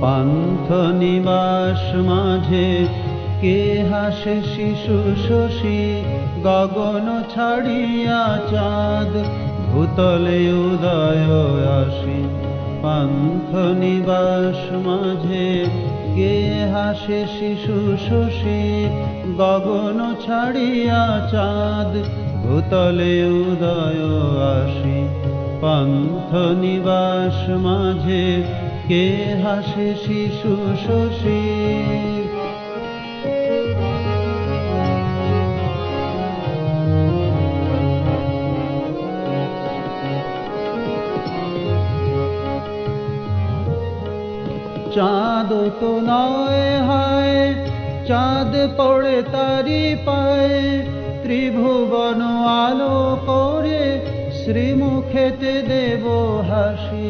পান্থ নিবাস মাঝে কে হাসে শিশু শশী, গগন ছাড়িয়া চাঁদ ভূতলে উদয় আসি। পান্থ নিবাস মাঝে কে হাসে শিশু শশী, গগন ছাড়িয়া চাঁদ ভূতলে উদয় আসি। পান্থ নিবাস মাঝে কে হাসে শিশু শশী। চাঁদ তো নয় হায়, চাঁদ পড়ে তারি পায়ে, ত্রিভুবন আলো করে শ্রীমুখেতে দেব হাসি।